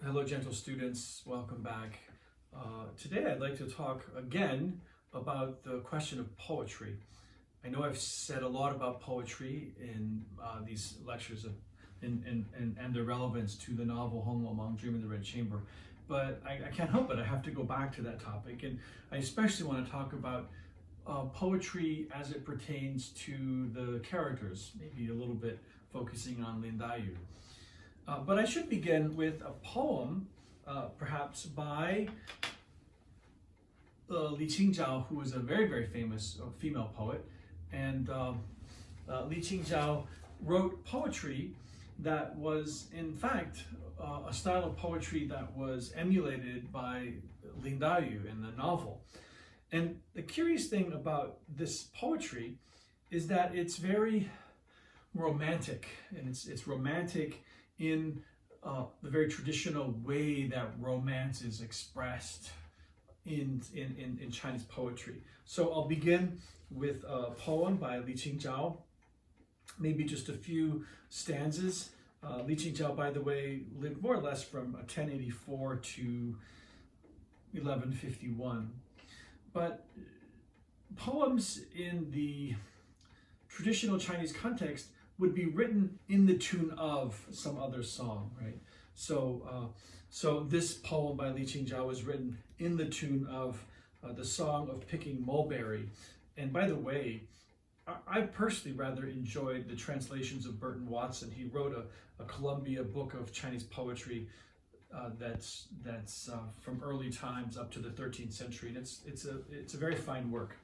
Hello, gentle students. Welcome back. Today I'd like to talk again about the question of poetry. I know I've said a lot about poetry in these lectures and their relevance to the novel Hong Lo Mang, Dream in the Red Chamber, but I can't help it. I have to go back to that topic, and I especially want to talk about poetry as it pertains to the characters, maybe a little bit focusing on Lin Dayu. But I should begin with a poem, perhaps by Qing Dao, who was a very, very famous female poet. And Qing Dao wrote poetry that was, in fact, a style of poetry that was emulated by Lin Dayu in the novel. And the curious thing about this poetry is that it's very romantic, and it's romantic in the very traditional way that romance is expressed in Chinese poetry. So I'll begin with a poem by Qing Dao, maybe just a few stanzas. Qing Dao, by the way, lived more or less from 1084 to 1151. But poems in the traditional Chinese context would be written in the tune of some other song, right? So this poem by Qing Dao was written in the tune of the song of picking mulberry. And by the way, I personally rather enjoyed the translations of Burton Watson. He wrote a Columbia book of Chinese poetry that's from early times up to the 13th century, and it's a very fine work.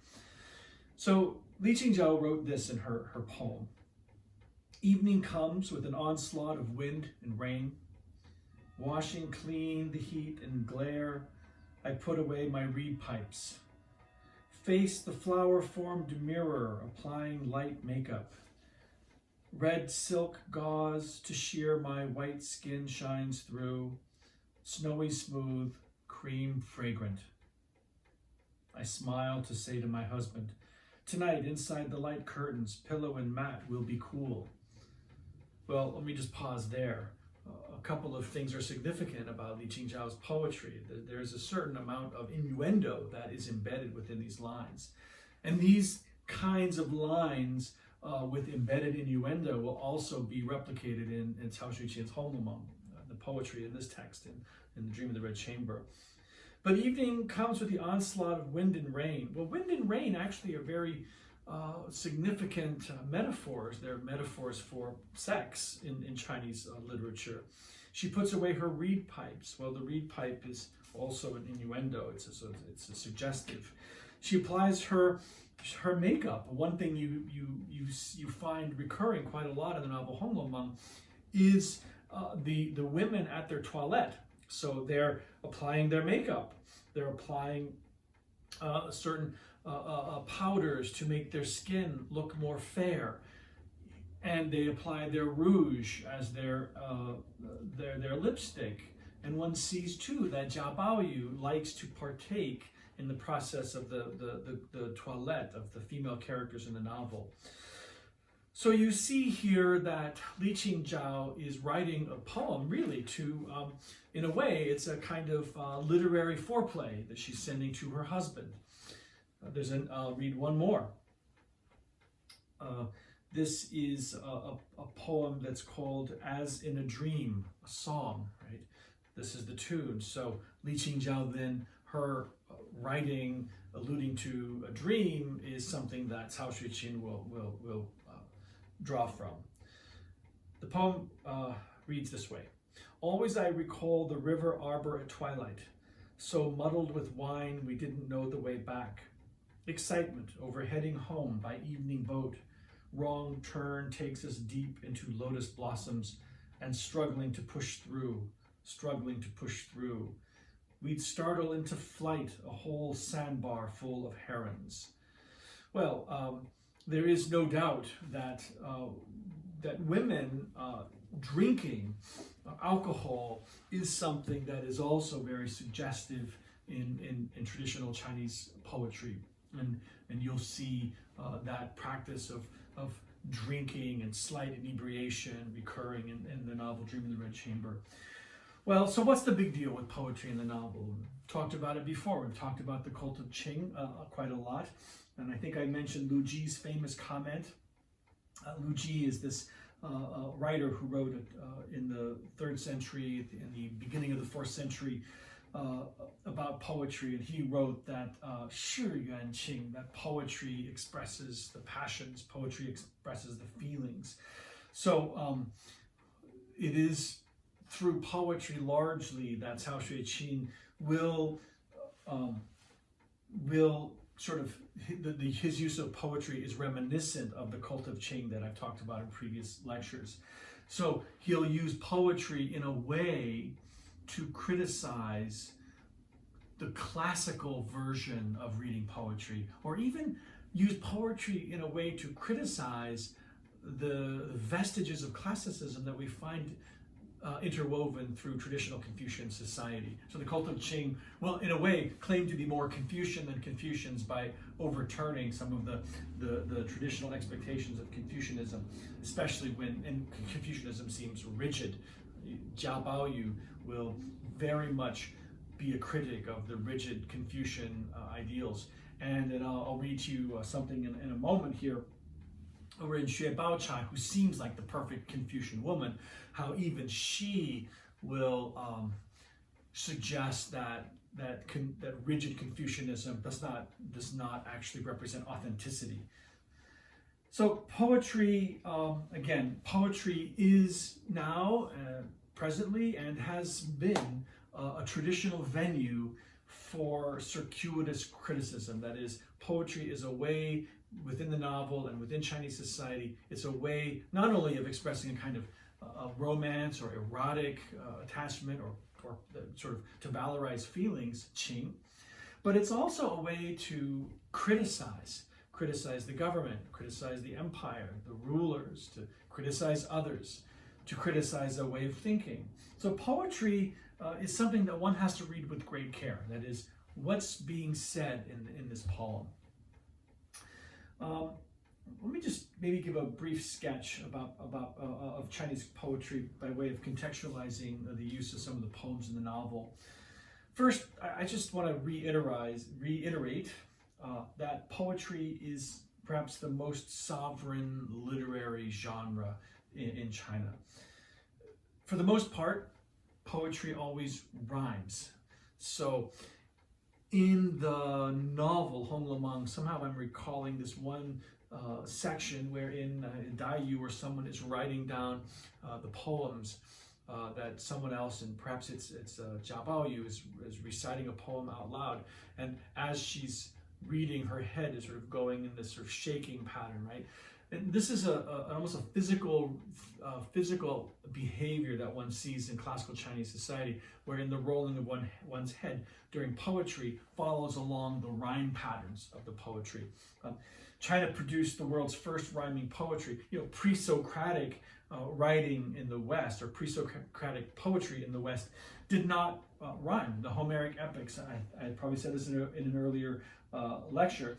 So Qing Dao wrote this in her poem. Evening comes with an onslaught of wind and rain. Washing clean the heat and glare, I put away my reed pipes. Face the flower-formed mirror, applying light makeup. Red silk gauze to sheer my white skin shines through, snowy smooth, cream fragrant. I smile to say to my husband, tonight inside the light curtains, pillow and mat will be cool. Well, let me just pause there. A couple of things are significant about Qing Dao's poetry. There's a certain amount of innuendo that is embedded within these lines. And these kinds of lines with embedded innuendo will also be replicated in Cao Shuqian's Hong Lo Mang, the poetry in this text, in The Dream of the Red Chamber. But evening comes with the onslaught of wind and rain. Well, wind and rain actually are very significant metaphors. They're metaphors for sex in Chinese literature. She puts away her reed pipes. Well, the reed pipe is also an innuendo. It's a suggestive. She applies her makeup. One thing you find recurring quite a lot in the novel Hong Lo Mang is the women at their toilette. So they're applying their makeup. They're applying certain powders to make their skin look more fair, and they apply their rouge as their lipstick. And one sees too that Jia Baoyu likes to partake in the process of the toilette of the female characters in the novel. So you see here that Qing Dao is writing a poem really to, in a way, it's a kind of literary foreplay that she's sending to her husband. I'll read one more. This is a poem that's called As in a Dream, a song, right? This is the tune. So Qing Dao then, her writing alluding to a dream is something that Cao Shuqian will draw from. The poem reads this way. Always I recall the river arbor at twilight, so muddled with wine we didn't know the way back. Excitement over heading home by evening boat. Wrong turn takes us deep into lotus blossoms and struggling to push through. We'd startle into flight a whole sandbar full of herons. Well, there is no doubt that women drinking alcohol is something that is also very suggestive in traditional Chinese poetry. And you'll see that practice of drinking and slight inebriation recurring in the novel Dream in the Red Chamber. Well, so what's the big deal with poetry in the novel? We've talked about it before. We've talked about the cult of Qing quite a lot. And I think I mentioned Lu Ji's famous comment. Lu Ji is this writer who wrote in the 3rd century, in the beginning of the 4th century, about poetry. And he wrote that Shi Yuan Qing, that poetry expresses the passions, poetry expresses the feelings. So it is through poetry largely that Cao Xueqin will sort of, his use of poetry is reminiscent of the cult of Qing that I've talked about in previous lectures. So he'll use poetry in a way to criticize the classical version of reading poetry, or even use poetry in a way to criticize the vestiges of classicism that we find interwoven through traditional Confucian society. So the cult of Qing, well, in a way, claimed to be more Confucian than Confucians by overturning some of the traditional expectations of Confucianism, especially when Confucianism seems rigid. Jia Baoyu will very much be a critic of the rigid Confucian ideals. And I'll read to you something in a moment here. Over in Xue Baochai, who seems like the perfect Confucian woman, how even she will suggest that rigid Confucianism does not actually represent authenticity. So poetry, again, poetry is now, presently, and has been a traditional venue for circuitous criticism. That is, poetry is a way within the novel and within Chinese society, it's a way not only of expressing a kind of romance or erotic attachment or sort of to valorize feelings, Qing, but it's also a way to criticize the government, criticize the empire, the rulers, to criticize others, to criticize a way of thinking. So poetry is something that one has to read with great care. That is, what's being said in this poem. Let me just maybe give a brief sketch of Chinese poetry by way of contextualizing the use of some of the poems in the novel. First, I just want to reiterate that poetry is perhaps the most sovereign literary genre in China. For the most part, poetry always rhymes. So in the novel Hong Lemang, somehow I'm recalling this one section wherein Dai Yu or someone is writing down the poems that someone else, and perhaps it's Jia Baoyu, is reciting a poem out loud, and as she's reading, her head is sort of going in this sort of shaking pattern, right? And this is almost a physical behavior that one sees in classical Chinese society, wherein the rolling of one's head during poetry follows along the rhyme patterns of the poetry. China produced the world's first rhyming poetry. Pre-Socratic writing in the West, or pre-Socratic poetry in the West, did not rhyme. The Homeric epics, I probably said this in an earlier lecture,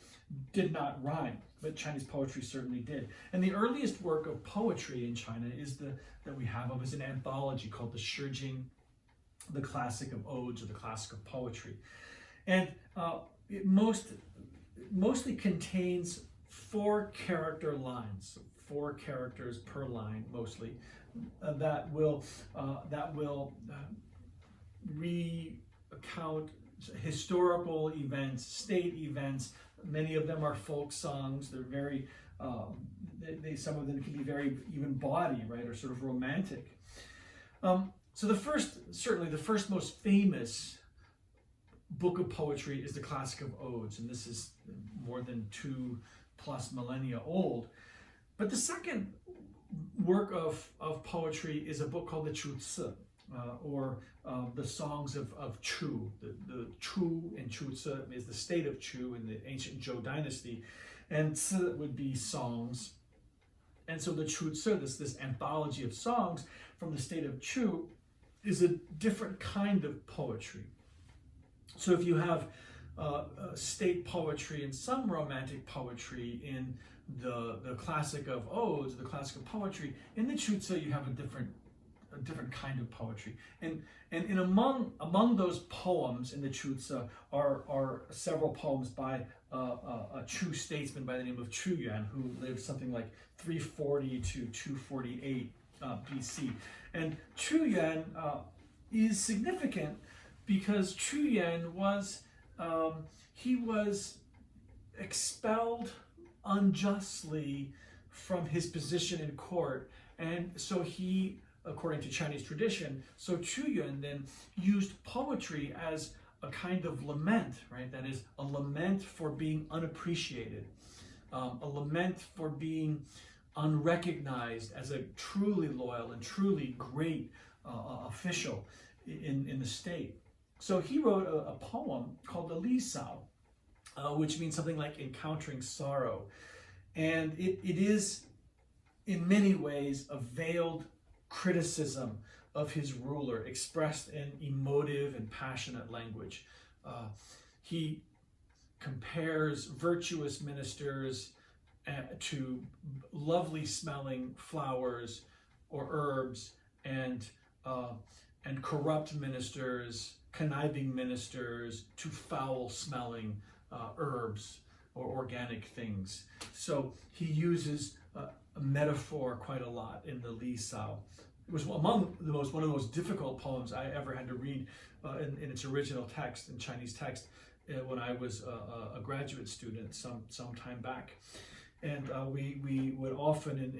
did not rhyme, but Chinese poetry certainly did. And the earliest work of poetry in China that we have is an anthology called the Shijing, the classic of odes, or the classic of poetry. And it mostly contains 4 character lines, 4 characters per line mostly, that will recount historical events, state events. Many of them are folk songs. They're very, some of them can be very even bawdy, right, or sort of romantic. So certainly the first most famous book of poetry is the classic of odes, and this is more than 2+ millennia old. But the second work of poetry is a book called the Chu-Ci, or the songs of Chu. The Chu in Chu-Ci is the state of Chu in the ancient Zhou dynasty, and Ci would be songs. And so the Chu-Ci, this anthology of songs from the state of Chu, is a different kind of poetry. So if you have state poetry and some romantic poetry in the classic of odes, the classic of poetry, in the Chu-Ci you have a a different kind of poetry. And among those poems in the Chuzi are several poems by a Chu statesman by the name of Chu Yuan, who lived something like 340 to 248 BC. And Chu Yuan is significant because Chu Yuan was he was expelled unjustly from his position in court, and so he, according to Chinese tradition, so Chu Yuan then used poetry as a kind of lament, right? That is a lament for being unappreciated, a lament for being unrecognized as a truly loyal and truly great official in the state. So he wrote a poem called the Li Sao, which means something like encountering sorrow. And it is, in many ways, a veiled criticism of his ruler, expressed in emotive and passionate language. He compares virtuous ministers to lovely smelling flowers or herbs, and corrupt ministers, conniving ministers, to foul smelling herbs or organic things. So he uses a metaphor quite a lot in the Li Sao. It was one of the most difficult poems I ever had to read in its original text, in Chinese text, when I was a graduate student some time back. And we would often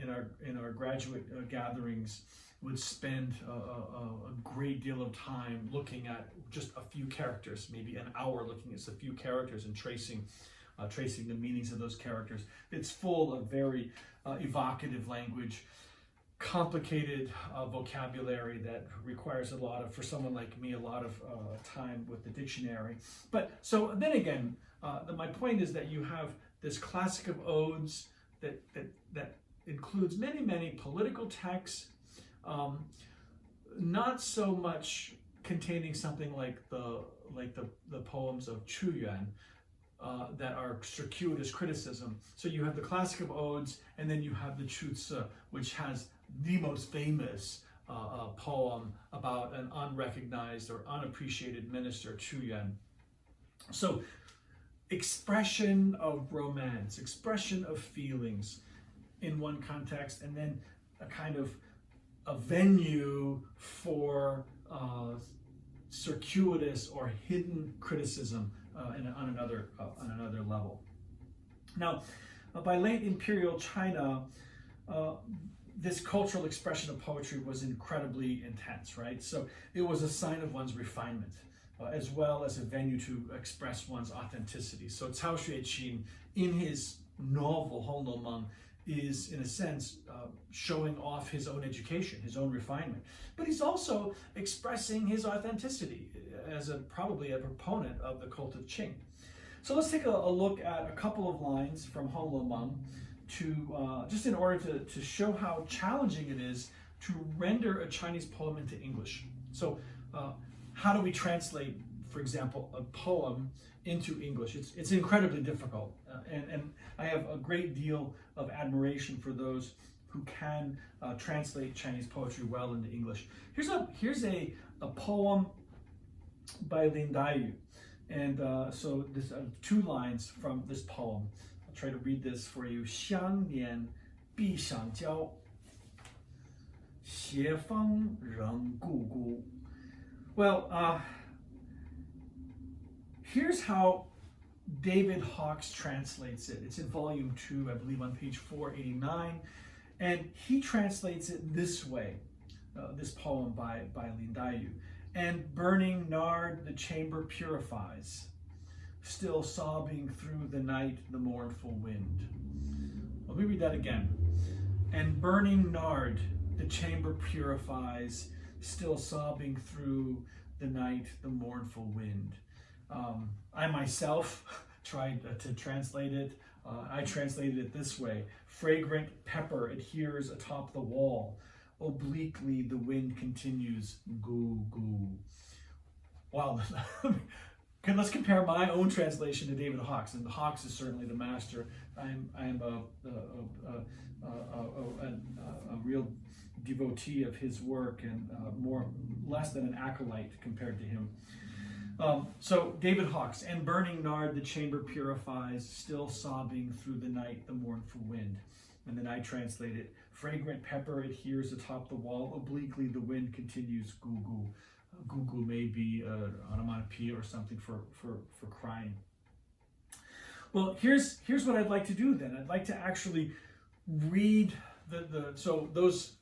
in our graduate gatherings would spend a great deal of time looking at just a few characters, maybe an hour looking at a few characters and tracing the meanings of those characters. It's full of very evocative language, complicated vocabulary that requires for someone like me, a lot of time with the dictionary. But so then again, my point is that you have this classic of odes that includes many political texts, not so much containing something like the poems of Chu Yuan that are circuitous criticism. So you have the classic of odes, and then you have the Chuzi, which has the most famous poem about an unrecognized or unappreciated minister, Chu Yuan. So expression of romance, expression of feelings in one context, and then a kind of a venue for circuitous or hidden criticism on another level. Now, by late imperial China, this cultural expression of poetry was incredibly intense, right? So it was a sign of one's refinement, as well as a venue to express one's authenticity. So Cao Xueqin, in his novel Hong Lo Meng, is in a sense showing off his own education, his own refinement, but he's also expressing his authenticity as probably a proponent of the cult of Qing. So let's take a look at a couple of lines from Hong Lo Meng just in order to show how challenging it is to render a Chinese poem into English. So how do we translate, for example, a poem into English? It's incredibly difficult, and I have a great deal of admiration for those who can translate Chinese poetry well into English. Here's a poem by Lin Daiyu, and so this two lines from this poem. I'll try to read this for you. 相念必上交，斜方仍故故. Well, here's how David Hawkes translates it. It's in volume 2, I believe, on page 489. And he translates it this way, this poem by Lin Daiyu. And burning nard the chamber purifies, still sobbing through the night the mournful wind. Let me read that again. And burning nard the chamber purifies, still sobbing through the night the mournful wind. I myself tried to translate it. I translated it this way. Fragrant pepper adheres atop the wall. Obliquely the wind continues, goo, goo. Wow, Okay, let's compare my own translation to David Hawkes, and Hawkes is certainly the master. I'm a real devotee of his work, and less than an acolyte compared to him. So David Hawkes, and burning nard the chamber purifies, still sobbing through the night the mournful wind. And then I translate it, fragrant pepper adheres atop the wall, obliquely the wind continues goo goo. Goo goo may be onomatopoeia or something for crying. Well, here's what I'd like to do then. I'd like to actually read so those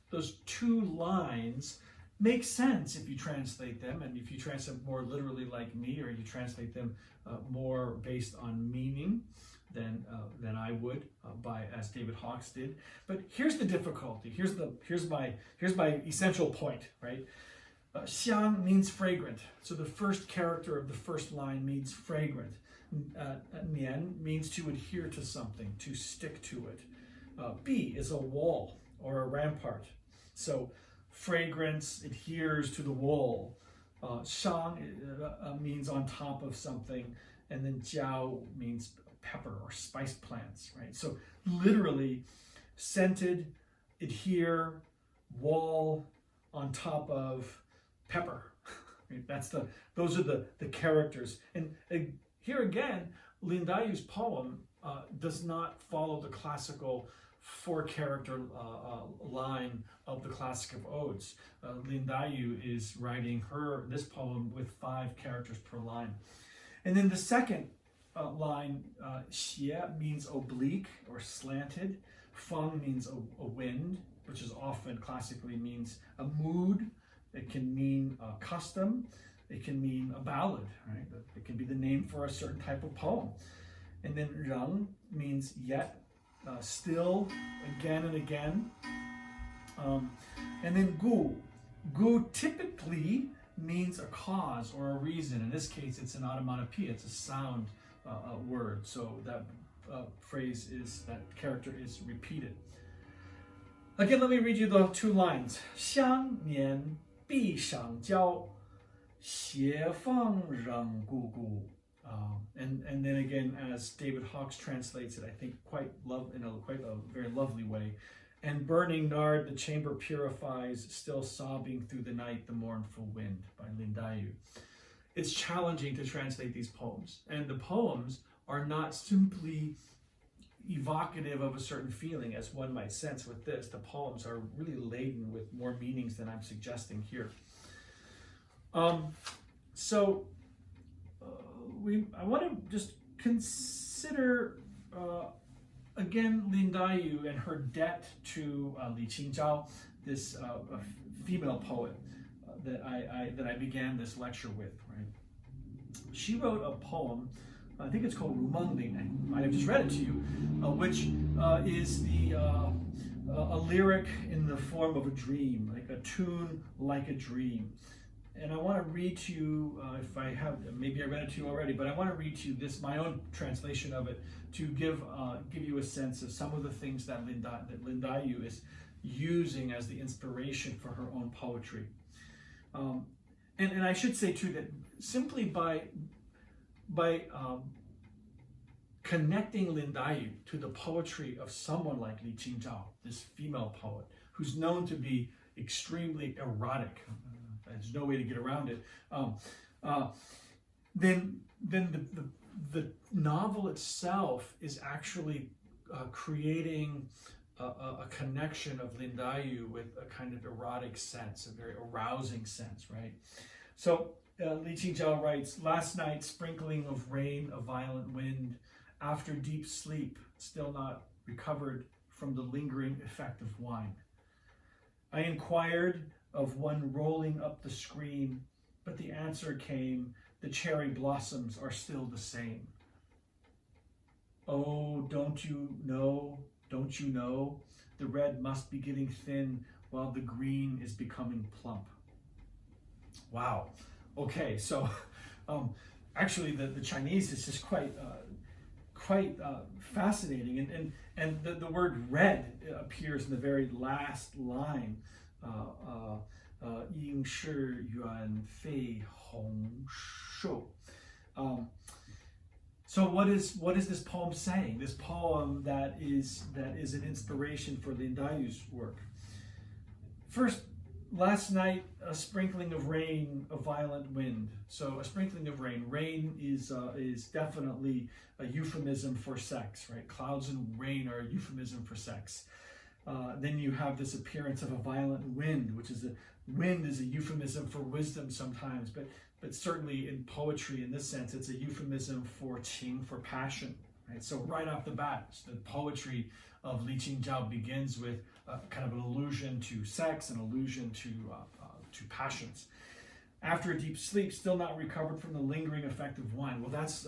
two lines make sense if you translate them, and if you translate more literally like me, or you translate them more based on meaning than I would as David Hawkes did. But here's the difficulty. Here's my essential point, right? Xiang means fragrant, so the first character of the first line means fragrant. Nian means to adhere to something, to stick to it. Bi is a wall or a rampart, so fragrance adheres to the wall. Shang means on top of something, and then jiao means pepper or spice plants, right? So literally, scented, adhere, wall, on top of pepper. Right? Those are the characters. And here again, Lin Dayu's poem does not follow the classical four-character line of the classic of odes. Lin Dayu is writing this poem with 5 characters per line. And then the second line, xie means oblique or slanted. Feng means a wind, which is often classically means a mood. It can mean a custom. It can mean a ballad, right? It can be the name for a certain type of poem. And then reng means yet, still, again and again. And then gu. Gu typically means a cause or a reason. In this case, it's an onomatopoeia. It's a sound word. So that that character is repeated. Again, let me read you the 2 lines. 香年必上交，斜风仍故故. And then again, as David Hawkes translates it, I think in a very lovely way. And burning nard, the chamber purifies, still sobbing through the night, the mournful wind, by Lin Dayu. It's challenging to translate these poems, and the poems are not simply evocative of a certain feeling, as one might sense with this. The poems are really laden with more meanings than I'm suggesting here. I want to just consider again Lin Dayu and her debt to Qing Dao, this female poet that I began this lecture with. Right? She wrote a poem. I think it's called Rumengling. I might have just read it to you, which is a lyric in the form of a dream, like a tune like a dream. And I want to read to you, if I have, maybe I read it to you already, but I want to read to you my own translation of it to give you a sense of some of the things that Lin Dayu is using as the inspiration for her own poetry. And I should say too that simply by connecting Lin Dayu to the poetry of someone like Li Qingzhao, this female poet, who's known to be extremely erotic, there's no way to get around it, then the novel itself is actually creating a connection of Lin Dayu with a kind of erotic sense, a very arousing sense, right? So Li Qingzhao writes, last night sprinkling of rain, a violent wind, after deep sleep, still not recovered from the lingering effect of wine. I inquired of one rolling up the screen, but the answer came, the cherry blossoms are still the same. Oh, don't you know, the red must be getting thin while the green is becoming plump. Wow. Okay, so actually the Chinese is just quite fascinating, and the word red appears in the very last line. 应是远非红寿. So what is this poem saying? This poem that is an inspiration for Lin Dayu's work. First, last night, a sprinkling of rain, a violent wind. So a sprinkling of rain. Rain is definitely a euphemism for sex, right? Clouds and rain are a euphemism for sex. Then you have this appearance of a violent wind, which is wind is a euphemism for wisdom sometimes, but certainly in poetry, in this sense, it's a euphemism for Qing, for passion. Right? So right off the bat, the poetry of Qing Dao begins with kind of an allusion to sex, an allusion to passions. After a deep sleep, still not recovered from the lingering effect of wine. Well, that's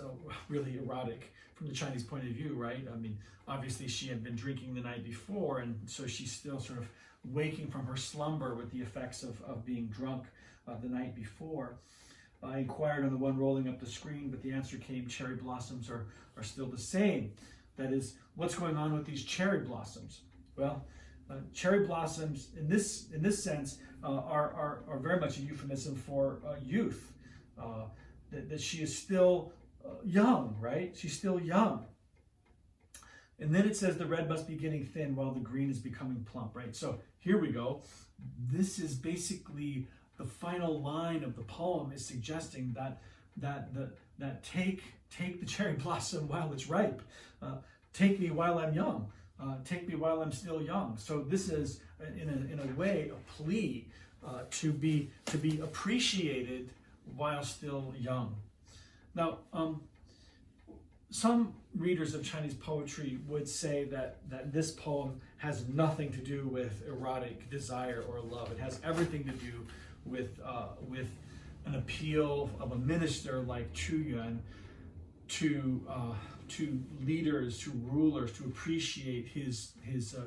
really erotic from the Chinese point of view, right? I mean, obviously she had been drinking the night before, and so she's still sort of waking from her slumber with the effects of being drunk the night before. I inquired on the one rolling up the screen, but the answer came, cherry blossoms are still the same. That is, what's going on with these cherry blossoms? Well, cherry blossoms, in this sense, are very much a euphemism for youth. That she is still young, right? She's still young. And then it says the red must be getting thin while the green is becoming plump, right? So here we go. This is basically the final line of the poem is suggesting that take the cherry blossom while it's ripe. Take me while I'm young. Take me while I'm still young. So this is, in a way, a plea to be appreciated while still young. Now, some readers of Chinese poetry would say that this poem has nothing to do with erotic desire or love. It has everything to do with an appeal of a minister like Chu Yuan to leaders, to rulers, to appreciate his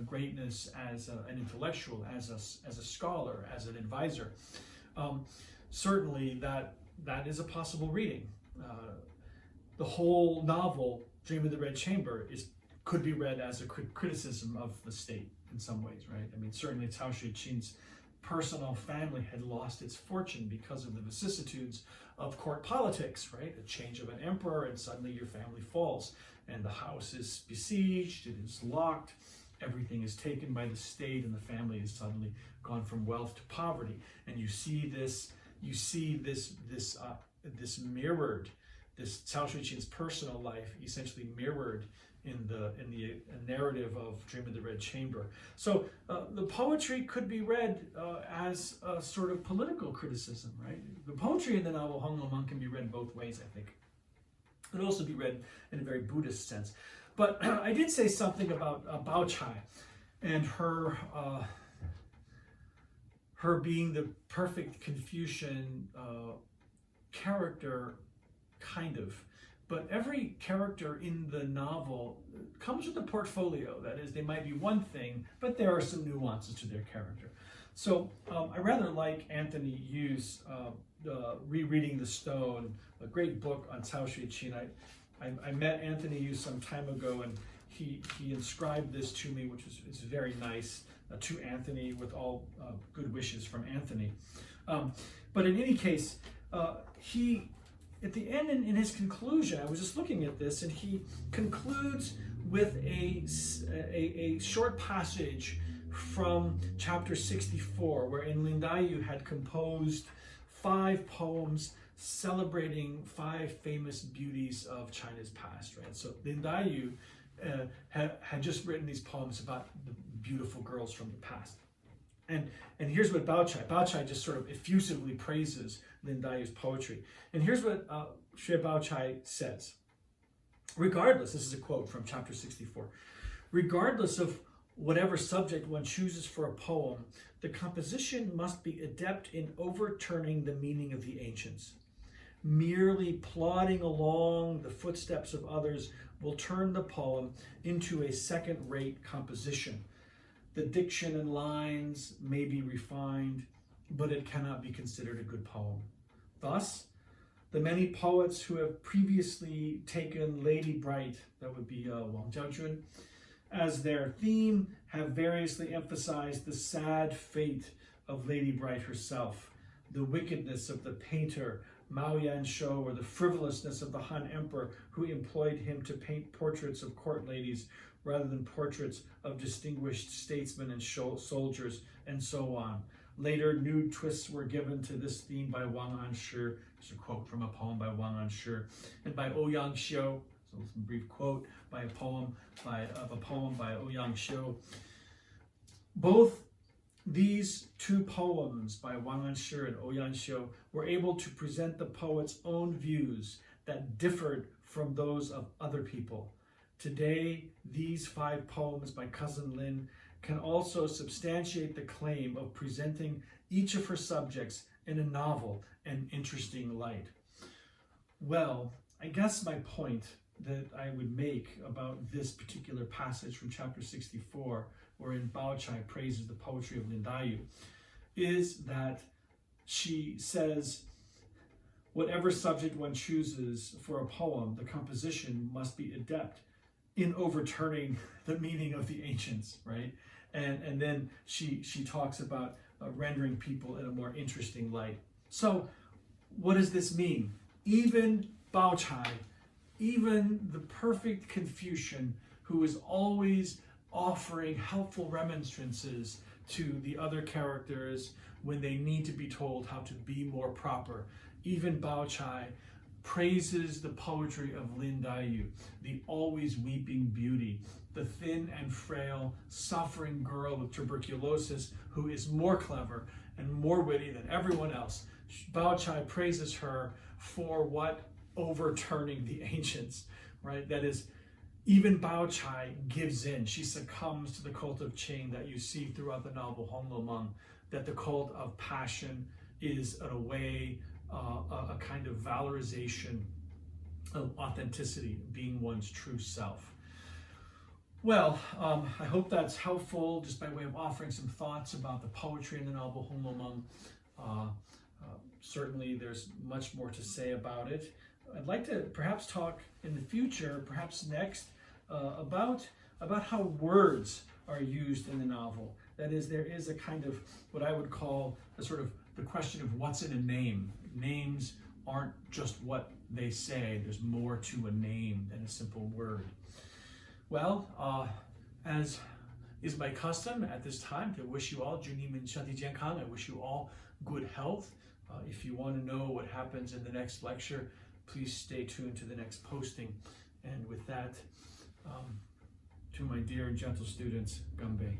greatness as an intellectual, as a scholar, as an advisor. Certainly, that is a possible reading. The whole novel, Dream of the Red Chamber, could be read as a criticism of the state in some ways, right? I mean, certainly Cao Shuiqin's personal family had lost its fortune because of the vicissitudes of court politics, right? A change of an emperor and suddenly your family falls and the house is besieged, it is locked, everything is taken by the state and the family is suddenly gone from wealth to poverty. And you see this mirrored, this Cao Shuiqin's personal life essentially mirrored in the narrative of Dream of the Red Chamber. So the poetry could be read as a sort of political criticism, right? The poetry in the novel Hong Lo Meng can be read both ways, I think. It could also be read in a very Buddhist sense. But I did say something about Bao Chai and her being the perfect Confucian character, kind of. But every character in the novel comes with a portfolio. That is, they might be one thing, but there are some nuances to their character. So I rather like Anthony Yu's Rereading the Stone, a great book on Cao Shuiqin. I met Anthony Yu some time ago, and he inscribed this to me, which is very nice, to Anthony, with all good wishes from Anthony. But in any case, he, at the end, in his conclusion, I was just looking at this, and he concludes with a short passage from chapter 64, wherein Lin Dayu had composed 5 poems celebrating 5 famous beauties of China's past, right? So Lin Dayu had just written these poems about the beautiful girls from the past. And here's what Bao Chai just sort of effusively praises Lin Dayu's poetry. And here's what Xue Bao Chai says. Regardless, this is a quote from chapter 64, regardless of whatever subject one chooses for a poem, the composition must be adept in overturning the meaning of the ancients. Merely plodding along the footsteps of others will turn the poem into a second-rate composition. The diction and lines may be refined, but it cannot be considered a good poem. Thus, the many poets who have previously taken Lady Bright, that would be Wang Jiaojun, as their theme, have variously emphasized the sad fate of Lady Bright herself, the wickedness of the painter Mao Yan-shou, or the frivolousness of the Han Emperor, who employed him to paint portraits of court ladies rather than portraits of distinguished statesmen and soldiers, and so on. Later, new twists were given to this theme by Wang Anshi. There's a quote from a poem by Wang Anshi, and by Ouyang Xiu. So some brief quote by a poem by Ouyang Xiu. Both these two poems by Wang Anshi and Ouyang Xiu were able to present the poet's own views that differed from those of other people. Today, these 5 poems by Cousin Lin can also substantiate the claim of presenting each of her subjects in a novel and interesting light. Well, I guess my point that I would make about this particular passage from chapter 64, wherein Bao Chai praises the poetry of Lin Dayu, is that she says, whatever subject one chooses for a poem, the composition must be adept in overturning the meaning of the ancients, right? And then she talks about rendering people in a more interesting light. So what does this mean? Even Bao Chai, even the perfect Confucian, who is always offering helpful remonstrances to the other characters when they need to be told how to be more proper, even Bao Chai praises the poetry of Lin Dayu, the always weeping beauty, the thin and frail, suffering girl with tuberculosis who is more clever and more witty than everyone else. Bao Chai praises her for what? Overturning the ancients, right? That is, even Bao Chai gives in. She succumbs to the cult of Qing that you see throughout the novel Hong Lo Meng, that the cult of passion is, in a way, a kind of valorization of authenticity, being one's true self. Well, I hope that's helpful, just by way of offering some thoughts about the poetry in the novel Hong Lo Meng. Certainly there's much more to say about it. I'd like to perhaps talk in the future, perhaps next, about how words are used in the novel. That is, there is a kind of what I would call a sort of the question of what's in a name. Names aren't just what they say. There's more to a name than a simple word. Well, as is my custom at this time, to wish you all Junim Shanti Jiankang. I wish you all good health. If you want to know what happens in the next lecture, please stay tuned to the next posting. And with that, to my dear and gentle students, Gambei.